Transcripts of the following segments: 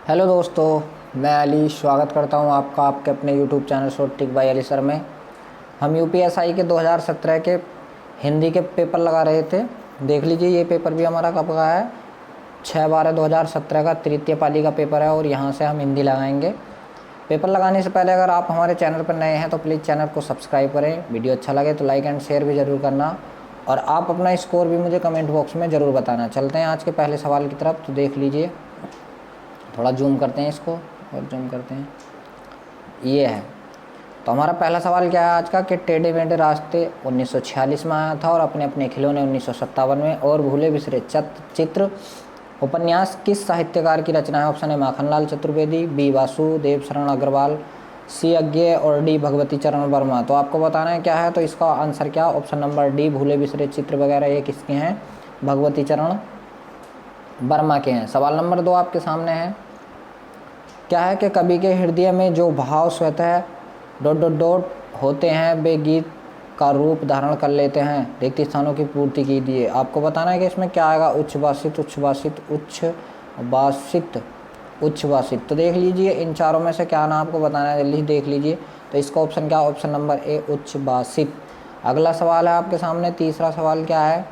Hello दोस्तों, मैं अली स्वागत करता हूं आपका आपके अपने YouTube channel short trick bye Ali sir में। हम यूपीएसआई के 2017 के हिंदी के पेपर लगा रहे थे। देख लीजिए, ये पेपर भी हमारा कब का है, 6/12/2017 का तृतीय पाली का पेपर है और यहाँ से हम हिंदी लगाएंगे। पेपर लगाने से पहले अगर आप हमारे चैनल पर नए हैं तो प्लीज़ चैनल को सब्सक्राइब करें। वीडियो अच्छा लगे तो लाइक एंड शेयर भी ज़रूर करना और आप अपना स्कोर भी मुझे कमेंट बॉक्स में ज़रूर बताना। चलते हैं आज के पहले सवाल की तरफ। तो देख लीजिए, थोड़ा जूम करते हैं इसको और जूम करते हैं, ये है। तो हमारा पहला सवाल क्या है आज का कि टेढ़े मेढ़े रास्ते 1946 में आया था और अपने अपने खिलौने 1957 में, और भूले बिसरे चित्र उपन्यास किस साहित्यकार की रचना है? ऑप्शन है माखनलाल चतुर्वेदी, बी वासुदेव शरण अग्रवाल, सी अज्ञेय और डी भगवती चरण वर्मा। तो आपको बताना है क्या है, तो इसका आंसर क्या, ऑप्शन नंबर डी भूले बिसरे चित्र वगैरह ये किसके हैं? भगवती चरण वर्मा के हैं। सवाल नंबर 2 आपके सामने है, क्या है कि कवि के हृदय में जो भाव स्वतः ... होते हैं वे गीत का रूप धारण कर लेते हैं, रिक्त स्थानों की पूर्ति कीजिए। आपको बताना है कि इसमें क्या आएगा, उच्छ्वासित उच्छ्वासित उच्छ्वासित उच्छ्वासित। तो देख लीजिए, इन चारों में से क्या आना आपको बताना है, जल्दी देख लीजिए। तो इसका ऑप्शन क्या, ऑप्शन नंबर ए उच्छ्वासित। अगला सवाल है आपके सामने, तीसरा सवाल क्या है,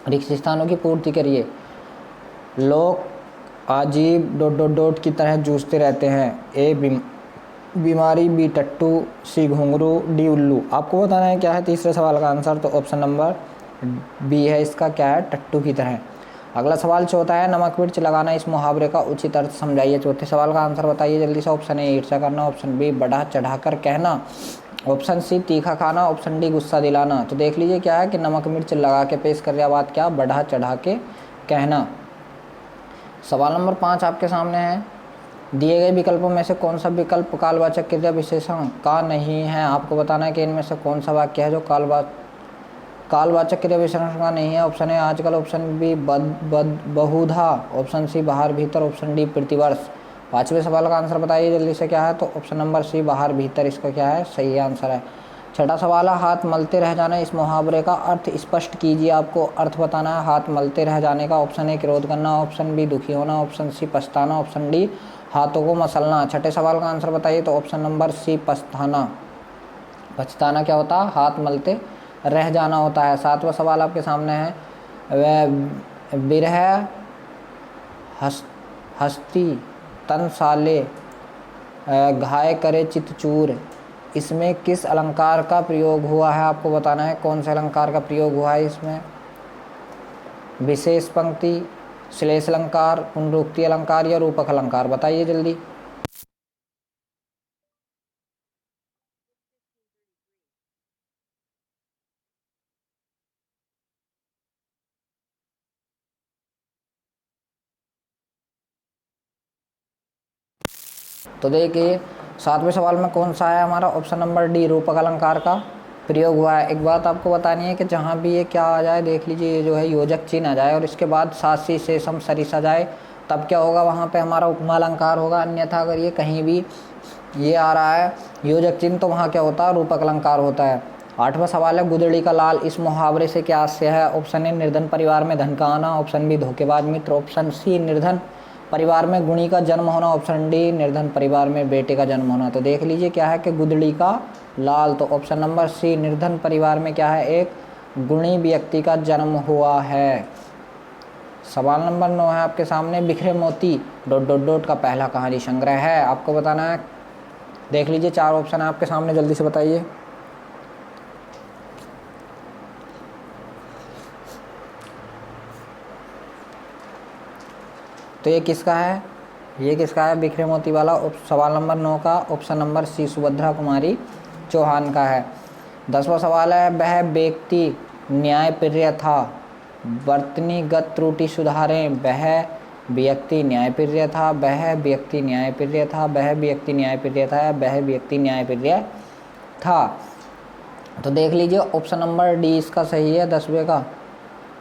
रिक्त स्थानों की पूर्ति करिए। लोग अजीब ... की तरह जूझते रहते हैं, ए बीमारी, बी टट्टू, सी घुंघरू, डी उल्लू। आपको बताना है क्या है तीसरे सवाल का आंसर, तो ऑप्शन नंबर बी है इसका, क्या है, टट्टू की तरह। अगला सवाल चौथा है, नमक मिर्च लगाना इस मुहावरे का उचित अर्थ समझाइए। चौथे सवाल का आंसर बताइए जल्दी से। ऑप्शन ए ईर्ष्या करना, ऑप्शन बी बढ़ा चढ़ाकर कहना, ऑप्शन सी तीखा खाना, ऑप्शन डी गुस्सा दिलाना। तो देख लीजिए क्या है कि नमक मिर्च लगा के पेश कर रहा बात क्या, बढ़ा चढ़ा के कहना। सवाल नंबर 5 आपके सामने है, दिए गए विकल्पों में से कौन सा विकल्प कालवाचक क्रिया विशेषण का नहीं है? आपको बताना है कि इनमें से कौन सा वाक्य है जो कालवाचक क्रिया विशेषण का नहीं है। ऑप्शन है आजकल, ऑप्शन बी बहुधा, ऑप्शन सी बाहर भीतर, ऑप्शन डी प्रतिवर्ष। पांचवें सवाल का आंसर बताइए जल्दी से क्या है, तो ऑप्शन नंबर सी बाहर भीतर इसका क्या है, सही आंसर है। छठा सवाल है, हाथ मलते रह जाना इस मुहावरे का अर्थ स्पष्ट कीजिए। आपको अर्थ बताना है हाथ मलते रह जाने का। ऑप्शन ए क्रोध करना, ऑप्शन बी दुखी होना, ऑप्शन सी पछताना, ऑप्शन डी हाथों को मसलना। छठे सवाल का आंसर बताइए, तो ऑप्शन नंबर सी पछताना। पछताना क्या होता है, हाथ मलते रह जाना होता है। सातवां सवाल आपके सामने है, वह बिरह हस्ती तन साले घाय करे चितचूर, इसमें किस अलंकार का प्रयोग हुआ है? आपको बताना है कौन से अलंकार का प्रयोग हुआ है इसमें। विशेष पंक्ति, श्लेष अलंकार, पुनरुक्ति अलंकार या रूपक अलंकार, बताइए जल्दी। तो देखिए, सातवें सवाल में कौन सा है हमारा, ऑप्शन नंबर डी रूपक अलंकार का प्रयोग हुआ है। एक बात आपको बतानी है कि जहाँ भी ये क्या आ जाए, देख लीजिए, ये जो है योजक चिन्ह आ जाए और इसके बाद सासी शेषम सरिस आ जाए, तब क्या होगा, वहाँ पे हमारा उपमा अलंकार होगा। अन्यथा अगर ये कहीं भी ये आ रहा है योजक चिन्ह, तो वहाँ क्या होता है, रूपक अलंकार होता है। आठवां सवाल है, गुदड़ी का लाल इस मुहावरे से क्या आशय है? ऑप्शन ए निर्धन परिवार में धन का आना, ऑप्शन बी धोखेबाज मित्र, ऑप्शन सी निर्धन परिवार में गुणी का जन्म होना, ऑप्शन डी निर्धन परिवार में बेटे का जन्म होना। तो देख लीजिए क्या है कि गुदड़ी का लाल, तो ऑप्शन नंबर सी निर्धन परिवार में क्या है, एक गुणी व्यक्ति का जन्म हुआ है। सवाल नंबर 9 है आपके सामने, बिखरे मोती ... का पहला कहानी संग्रह है। आपको बताना है, देख लीजिए, 4 ऑप्शन है आपके सामने, जल्दी से बताइए। तो ये किसका है, ये किसका है बिखरे मोती वाला? सवाल नंबर 9 का option number C Subhadra Kumari Chauhan का है। 10वां सवाल है, वह व्यक्ति न्यायप्रिय था, वर्तनीगत त्रुटि सुधारें। वह व्यक्ति न्यायप्रिय था, वह व्यक्ति न्यायप्रिय था, वह व्यक्ति न्यायप्रिय था, वह व्यक्ति न्यायप्रिय था। तो देख लीजिए, ऑप्शन नंबर डी इसका सही है 10वें का।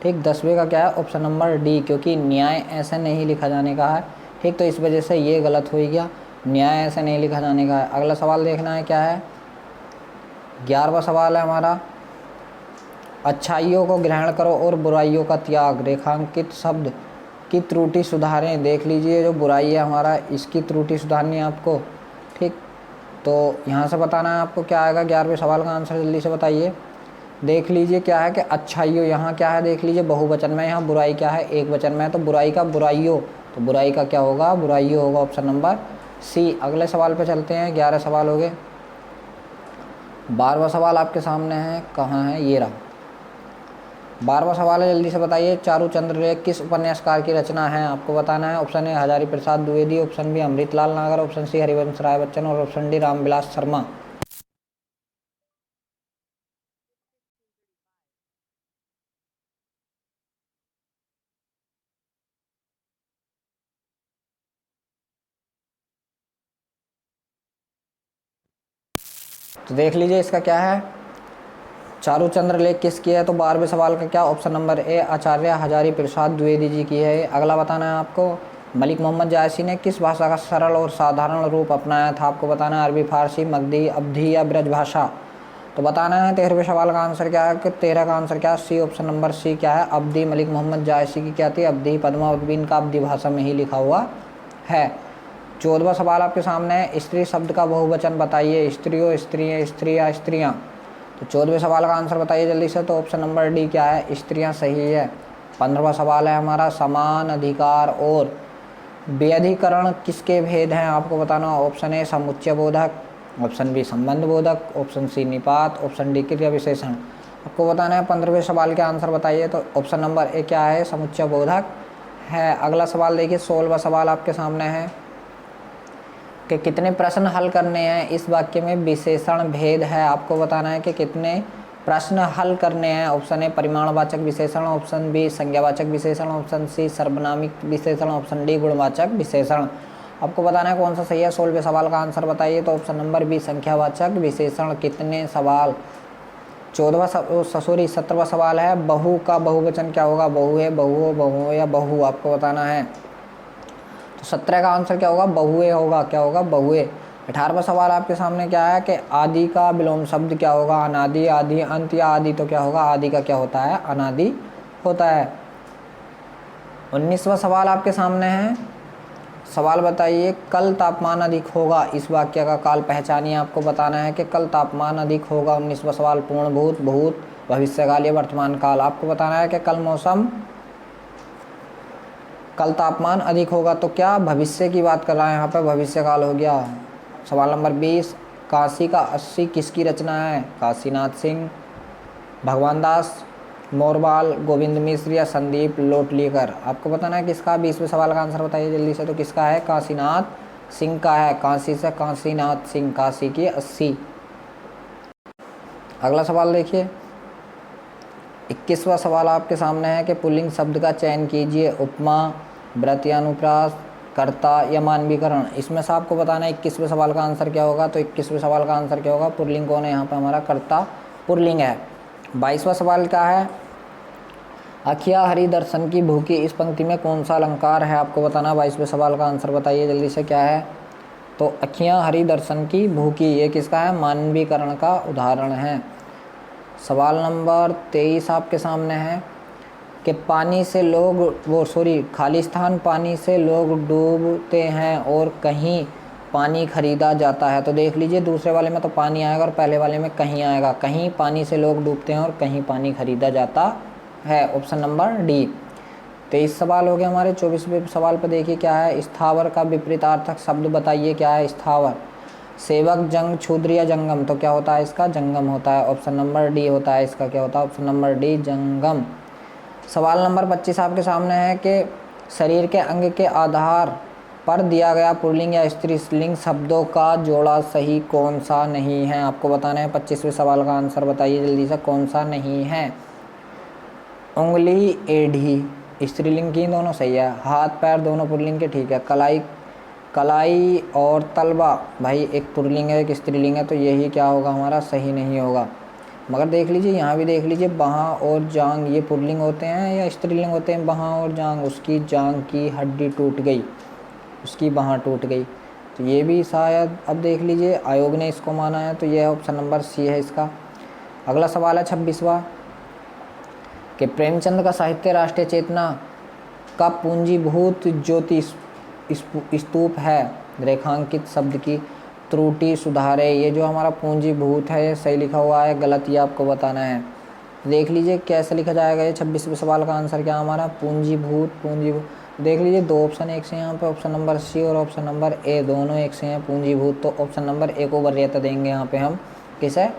ठीक, 10वें का क्या है, ऑप्शन नंबर डी, क्योंकि न्याय ऐसे नहीं लिखा जाने का है। ठीक, तो इस वजह से ये गलत हो गया, न्याय ऐसे नहीं लिखा जाने का है। अगला सवाल देखना है क्या है, 11वां सवाल है हमारा, अच्छाइयों को ग्रहण करो और बुराइयों का त्याग, रेखांकित शब्द की त्रुटि सुधारें। देख लीजिए जो बुराई है हमारा, इसकी त्रुटि सुधारनी है आपको। ठीक, तो यहाँ से बताना है आपको क्या आएगा। 11वें सवाल का आंसर जल्दी से बताइए। देख लीजिए क्या है कि अच्छाइयों, यहाँ क्या है देख लीजिए बहुवचन में, यहाँ बुराई क्या है एक वचन में, तो बुराई का बुराइयों, तो बुराई का क्या होगा, बुराइयों होगा, ऑप्शन नंबर सी। अगले सवाल पे चलते हैं। 11 सवाल हो गए। 12वां सवाल आपके सामने है, कहाँ है, ये रहा। 12वां सवाल है, जल्दी से बताइए। चारूचंद्र रे किस उपन्यासकार की रचना है, आपको बताना है। Option A Hazari Prasad Dwivedi, option B Amritlal Nagar, option C Harivansh Rai Bachchan और ऑप्शन डी रामविलास शर्मा। तो देख लीजिए इसका क्या है, चारूचंद्र लेख किसकी है, तो 12वें सवाल का क्या, ऑप्शन नंबर ए आचार्य हजारी प्रसाद द्विवेदी जी की है। अगला बताना है आपको, मलिक मोहम्मद जायसी ने किस भाषा का सरल और साधारण रूप अपनाया था, आपको बताना है। अरबी, फारसी, मगधी, अवधी या ब्रज भाषा। तो बताना है 13वें सवाल का आंसर क्या है, कि 13 का आंसर क्या है, सी, ऑप्शन नंबर सी क्या है, अवधी। मलिक मोहम्मद जायसी की क्या थी, अवधी। पद्मावत भी इनका अवधी भाषा में ही लिखा हुआ है। 14वां सवाल आपके सामने है, स्त्री शब्द का बहुवचन बताइए। स्त्रियों, स्त्रियाँ, स्त्रियाँ, स्त्रियाँ। तो 14वें सवाल का आंसर बताइए जल्दी से, तो ऑप्शन नंबर डी क्या है, स्त्रियाँ सही है। 15वां सवाल है हमारा, समान अधिकार और बेअधिकरण किसके भेद हैं, आपको बताना। ऑप्शन ए समुच्चय बोधक, ऑप्शन बी संबंध बोधक, ऑप्शन सी निपात, ऑप्शन डी क्रिया विशेषण। आपको बताना है 15वें सवाल के आंसर बताइए, तो ऑप्शन नंबर ए क्या है, समुच्चय बोधक है। अगला सवाल देखिए, 16वां सवाल आपके सामने है कि कितने प्रश्न हल करने हैं इस वाक्य में विशेषण भेद है, आपको बताना है कि कितने प्रश्न हल करने हैं। ऑप्शन ए परिमाणवाचक विशेषण, ऑप्शन बी संज्ञावाचक विशेषण, ऑप्शन सी सर्वनामिक विशेषण, ऑप्शन डी गुणवाचक विशेषण। आपको बताना है कौन सा सही है। 16वें सवाल का आंसर बताइए, तो ऑप्शन नंबर बी संख्यावाचक विशेषण। कितने सवाल, 17वां सवाल है, बहु का बहुवचन क्या होगा, बहु है, बहु हो, बहु हो या बहु, आपको बताना है। तो 17 का आंसर क्या होगा, बहुए होगा, क्या होगा, बहुए। 18वां सवाल आपके सामने क्या है कि आदि का विलोम शब्द क्या होगा, अनादि, आदि, अंत या आदि, तो क्या होगा, आदि का क्या होता है, अनादि होता है। 19वां सवाल आपके सामने है, सवाल बताइए कल तापमान अधिक होगा, इस वाक्य का काल पहचानिए। आपको बताना है कि कल तापमान अधिक होगा। 19वां सवाल पूर्ण भूत, भूत, भविष्यकाल या वर्तमान काल। आपको बताना है कि कल मौसम, कल तापमान अधिक होगा, तो क्या भविष्य की बात कर रहा है यहाँ पर, भविष्य काल हो गया। सवाल नंबर 20, काशी का 80 किसकी रचना है, काशीनाथ सिंह, भगवान दास, मोरबाल, गोविंद मिश्र या संदीप लोटलीकर। आपको बताना है किसका। 20वें सवाल का आंसर बताइए जल्दी से, तो किसका है, काशीनाथ सिंह का है। काशी से काशीनाथ सिंह, काशी की 80। अगला सवाल देखिए, 21वां सवाल आपके सामने है कि पुल्लिंग शब्द का चयन कीजिए। उपमा, व्रत या अनुप्रास, कर्ता या मानवीकरण। इसमें से आपको बताना है 21वें सवाल का आंसर क्या होगा। तो 21वें सवाल का आंसर क्या होगा, पुल्लिंग कौन है यहाँ पे, हमारा कर्ता पुल्लिंग है। 22वां सवाल क्या है, अखिया हरि दर्शन की भूखी, इस पंक्ति में कौन सा अलंकार है, आपको बताना। 22वें सवाल का आंसर बताइए जल्दी से, क्या है, तो अखियाँ हरि दर्शन की भूखी, ये किसका है, मानवीकरण का उदाहरण है। सवाल नंबर 23 आपके सामने है कि पानी से लोग खालिस्तान पानी से लोग डूबते हैं और कहीं पानी खरीदा जाता है। तो देख लीजिए दूसरे वाले में तो पानी आएगा और पहले वाले में कहीं आएगा। कहीं पानी से लोग डूबते हैं और कहीं पानी खरीदा जाता है, ऑप्शन नंबर डी। 23 सवाल हो गए हमारे। 24वें सवाल पर देखिए क्या है, स्थावर का विपरीतार्थक शब्द बताइए, क्या है स्थावर, सेवक, जंग, क्षुद्र या जंगम। तो क्या होता है इसका, जंगम होता है, ऑप्शन नंबर डी होता है इसका, क्या होता है, ऑप्शन नंबर डी जंगम। सवाल नंबर 25 आपके सामने है कि शरीर के अंग के आधार पर दिया गया पुल्लिंग या स्त्रीलिंग शब्दों का जोड़ा सही कौन सा नहीं है, आपको बताना है। 25वें सवाल का आंसर बताइए जल्दी से, कौन सा नहीं है। उंगली, एड़ी स्त्रीलिंग की, दोनों सही है। हाथ पैर दोनों पुल्लिंग के, ठीक है। कलाई, कलाई और तलवा भाई एक पुल्लिंग है एक स्त्रीलिंग है, तो यही क्या होगा हमारा, सही नहीं होगा। मगर देख लीजिए यहाँ भी देख लीजिए, बाहाँ और जांग ये पुल्लिंग होते हैं या स्त्रीलिंग होते हैं, बाहाँ और जांग, उसकी जांग की हड्डी टूट गई, उसकी बाहाँ टूट गई, तो ये भी शायद, अब देख लीजिए आयोग ने इसको माना है, तो यह ऑप्शन नंबर सी है इसका। अगला सवाल है 26वां कि प्रेमचंद का साहित्य राष्ट्रीय चेतना का पूंजीभूत ज्योति स्तूप है। रेखांकित शब्द की त्रुटि सुधारे। ये जो हमारा पूंजीभूत है ये सही लिखा हुआ है, गलत ये आपको बताना है। देख लीजिए कैसे लिखा जाएगा ये 26वें सवाल का आंसर क्या हमारा पूंजीभूत। देख लीजिए दो ऑप्शन एक से यहाँ पे, ऑप्शन नंबर सी और ऑप्शन नंबर ए दोनों एक से हैं पूंजीभूत, तो ऑप्शन नंबर ए को वरीयता देंगे यहाँ पे हम, किस है,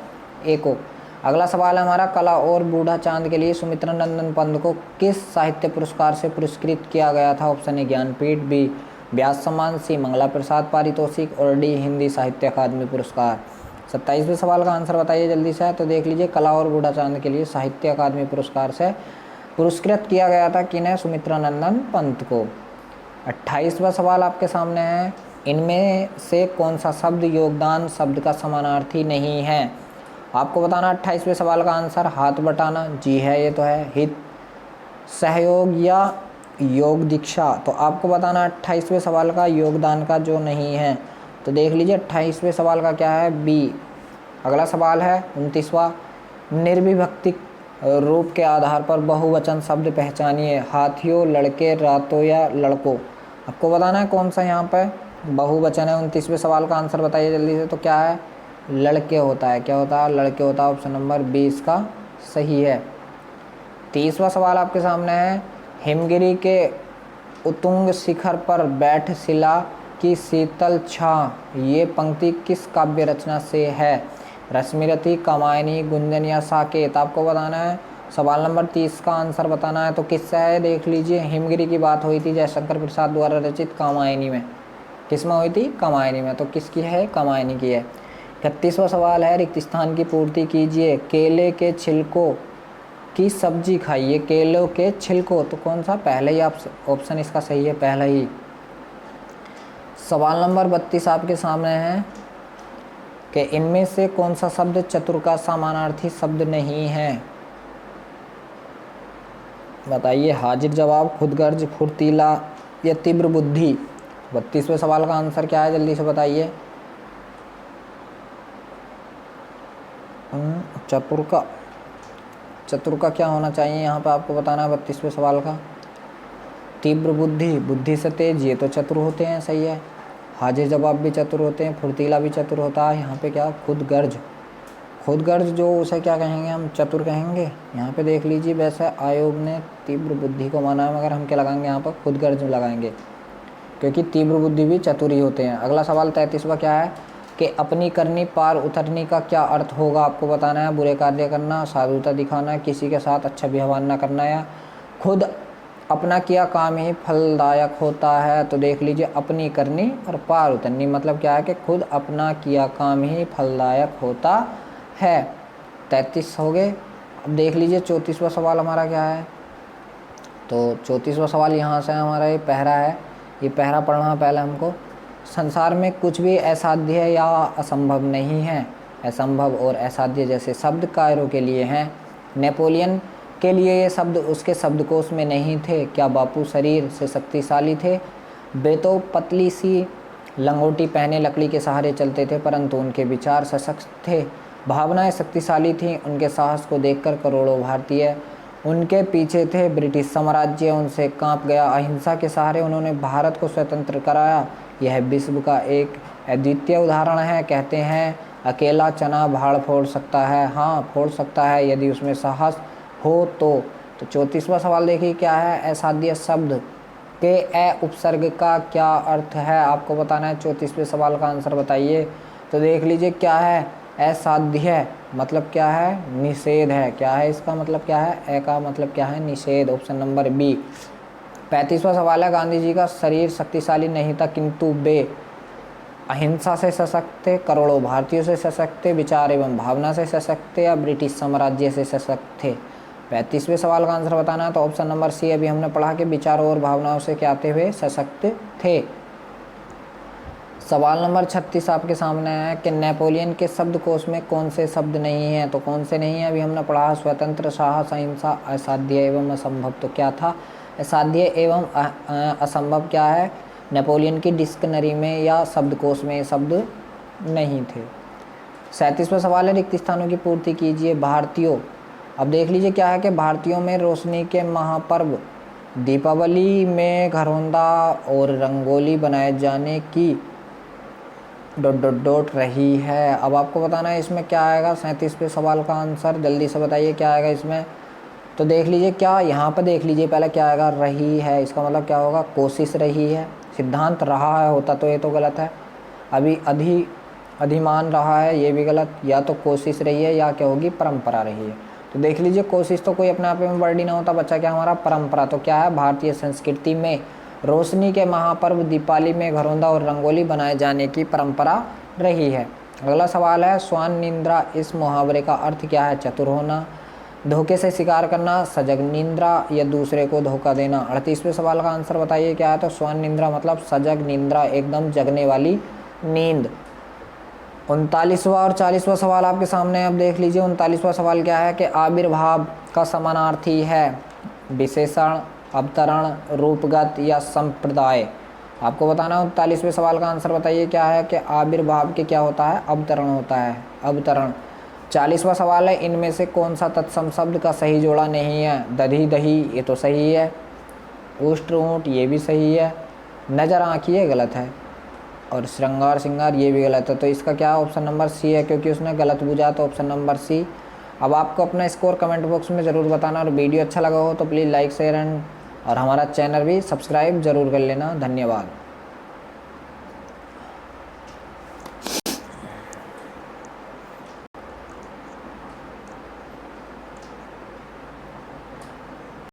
ए को। अगला सवाल है हमारा, कला और बूढ़ा चांद के लिए सुमित्रा नंदन पंत को किस साहित्य पुरस्कार से पुरस्कृत किया गया था? ऑप्शन ए ज्ञानपीठ, बी व्यास सम्मान, सी मंगला प्रसाद पारितोषिक और डी हिंदी साहित्य अकादमी पुरस्कार। 27वें सवाल का आंसर बताइए जल्दी से। तो देख लीजिए कला और बूढ़ा चांद के लिए साहित्य अकादमी पुरस्कार से पुरस्कृत किया गया था किन्हें? सुमित्रा नंदन पंत को। 28वां सवाल आपके सामने है, इनमें से कौन सा शब्द योगदान शब्द का समानार्थी नहीं है? आपको बताना 28वें सवाल का आंसर। हाथ बटाना, जी है ये तो है। हित, सहयोग या योग दीक्षा, तो आपको बताना 28वें सवाल का योगदान का जो नहीं है। तो देख लीजिए 28वें सवाल का क्या है, बी। अगला सवाल है 29वां, निर्विभक्ति रूप के आधार पर बहुवचन शब्द पहचानिए। हाथियों, लड़के, रातों या लड़कों। आपको बताना है कौन सा यहाँ पे बहुवचन है। 29वें सवाल का आंसर बताइए जल्दी से। तो क्या है, लड़के होता है। क्या होता है, लड़के होता है। ऑप्शन नंबर 20 का सही है। 30वां सवाल आपके सामने है, हिमगिरी के उत्तुंग शिखर पर बैठ शिला की शीतल छां, ये पंक्ति किस काव्य रचना से है? रश्मिरथी, कामायनी, गुंजन या साकेत। आपको बताना है। सवाल नंबर 30 का आंसर बताना है। तो किससे है, देख लीजिए। हिमगिरी की बात हुई थी जयशंकर प्रसाद द्वारा रचित कामायनी में। किस में हुई थी? कामायनी में। तो किसकी है? कामायनी की है। 31वां सवाल है, रिक्त स्थान की पूर्ति कीजिए। केले के छिलकों की सब्जी खाइए। केलों के छिलकों, तो कौन सा? पहले ही ऑप्शन इसका सही है, पहला ही। सवाल नंबर 32 आपके सामने है कि इनमें से कौन सा शब्द चतुर का समानार्थी शब्द नहीं है? बताइए। हाजिर जवाब, खुदगर्ज, फुर्तीला या तीव्र बुद्धि। 32वें सवाल का आंसर क्या है, जल्दी से बताइए। चतुर का क्या होना चाहिए यहाँ पे आपको बताना है 32वें सवाल का। तीव्र बुद्धि, बुद्धि से तेज, ये तो चतुर होते हैं, सही है। हाजिर जवाब भी चतुर होते हैं, फुर्तीला भी चतुर होता है। यहाँ पे क्या, खुदगर्ज जो उसे क्या कहेंगे हम, चतुर कहेंगे। यहाँ पे देख लीजिए, वैसे आयोग ने तीव्र बुद्धि को माना है, मगर हम क्या लगाएंगे यहाँ पर, खुदगर्ज लगाएंगे, क्योंकि तीव्र बुद्धि भी चतुर ही होते हैं। अगला सवाल 33वां क्या है कि अपनी करनी पार उतरनी का क्या अर्थ होगा? आपको बताना है। बुरे कार्य करना, साधुता दिखाना, किसी के साथ अच्छा व्यवहार न करना, या खुद अपना किया काम ही फलदायक होता है। तो देख लीजिए, अपनी करनी और पार उतरनी मतलब क्या है कि खुद अपना किया काम ही फलदायक होता है। 33 हो गए। अब देख लीजिए 34वां सवाल हमारा क्या है। तो 34वां सवाल यहाँ से हमारा ये पहरा है, ये पहरा पढ़ना पहले हमको। संसार में कुछ भी असाध्य या असंभव नहीं है। असंभव और असाध्य जैसे शब्द कायरों के लिए हैं। नेपोलियन के लिए ये शब्द उसके शब्दकोश में नहीं थे। क्या बापू शरीर से शक्तिशाली थे? वे तो पतली सी लंगोटी पहने लकड़ी के सहारे चलते थे, परंतु उनके विचार सशक्त थे, भावनाएं शक्तिशाली थीं। उनके साहस को देखकर करोड़ों भारतीय उनके पीछे थे। ब्रिटिश साम्राज्य उनसे कांप गया। अहिंसा के सहारे उन्होंने भारत को स्वतंत्र कराया। यह विश्व का एक अद्वितीय उदाहरण है। कहते हैं अकेला चना भाड़ फोड़ सकता है। हाँ, फोड़ सकता है यदि उसमें साहस हो तो। 34वां सवाल देखिए क्या है। असाध्य शब्द के अ उपसर्ग का क्या अर्थ है? आपको बताना है। 34वें सवाल का आंसर बताइए। तो देख लीजिए क्या है, असाध्य मतलब क्या है, निषेध है। क्या है इसका मतलब, क्या है, ए का मतलब क्या है, निषेध। Option number B. 35वां सवाल है, गांधी जी का शरीर शक्तिशाली नहीं था, किंतु वे अहिंसा से सशक्त थे, करोड़ों भारतीयों से सशक्त थे, विचार एवं भावना से सशक्त थे, या ब्रिटिश साम्राज्य से सशक्त थे? 35वें सवाल का आंसर बताना है। तो ऑप्शन नंबर सी अभी हमने पढ़ा कि विचारों और भावनाओं से क्या आते हुए सशक्त थे। सवाल नंबर 36 आपके सामने है कि नेपोलियन के शब्दकोश में कौन से शब्द नहीं हैं? तो कौन से नहीं हैं अभी हमने पढ़ा, स्वतंत्र, साहस, अहिंसा, असाध्य एवं असंभव। तो क्या था, असाध्य एवं असंभव क्या है, नेपोलियन की डिक्शनरी में या शब्दकोश में ये शब्द नहीं थे। 37वां सवाल है, रिक्त स्थानों की पूर्ति कीजिए। भारतीयों, अब देख लीजिए क्या है कि भारतीयों में रोशनी के महापर्व दीपावली में घरौंदा और रंगोली बनाए जाने की डॉट रही है। अब आपको बताना है इसमें क्या आएगा। 37वें सवाल का आंसर जल्दी से बताइए क्या आएगा इसमें। तो देख लीजिए क्या यहाँ पर देख लीजिए पहले क्या आएगा, रही है। इसका मतलब क्या होगा, कोशिश रही है। सिद्धांत रहा है होता तो ये तो गलत है। अभी अधिमान रहा है, ये भी गलत। या तो कोशिश रही है या क्या होगी, परंपरा रही है। तो देख लीजिए कोशिश तो कोई अपने आप में वर्ड ही ना होता, बच्चा क्या हमारा परंपरा। तो क्या है, भारतीय संस्कृति में रोशनी के महापर्व दीपावली में घरौंदा और रंगोली बनाए जाने की परंपरा रही है। अगला सवाल है, स्वान निंद्रा इस मुहावरे का अर्थ क्या है। चतुर होना, धोखे से शिकार करना, सजग निंद्रा या दूसरे को धोखा देना। 38वें सवाल का आंसर बताइए क्या है। तो स्वान निंद्रा मतलब सजग निंद्रा, एकदम जगने वाली नींद। 39वां और 40वां सवाल आपके सामने, अब देख लीजिए। 39वां सवाल क्या है कि आविर्भाव का समानार्थी है विशेषण, अवतरण, रूपगत या संप्रदाय। आपको बताना है 39वें सवाल का आंसर बताइए क्या है कि आविर्भाव के क्या होता है, अवतरण होता है, अवतरण। 40वां सवाल है, इनमें से कौन सा तत्सम शब्द का सही जोड़ा नहीं है। दधी दही ये तो सही है, उष्ट्र ऊँट ये भी सही है, नजर आँख ये गलत है, और श्रृंगार श्रृंगार ये भी गलत है। तो इसका क्या ऑप्शन नंबर सी है, क्योंकि उसने गलत पूछा, तो ऑप्शन नंबर सी। अब आपको अपना स्कोर कमेंट बॉक्स में ज़रूर बताना, और वीडियो अच्छा लगा हो तो प्लीज़ लाइक शेयर एंड और हमारा चैनल भी सब्सक्राइब ज़रूर कर लेना। धन्यवाद।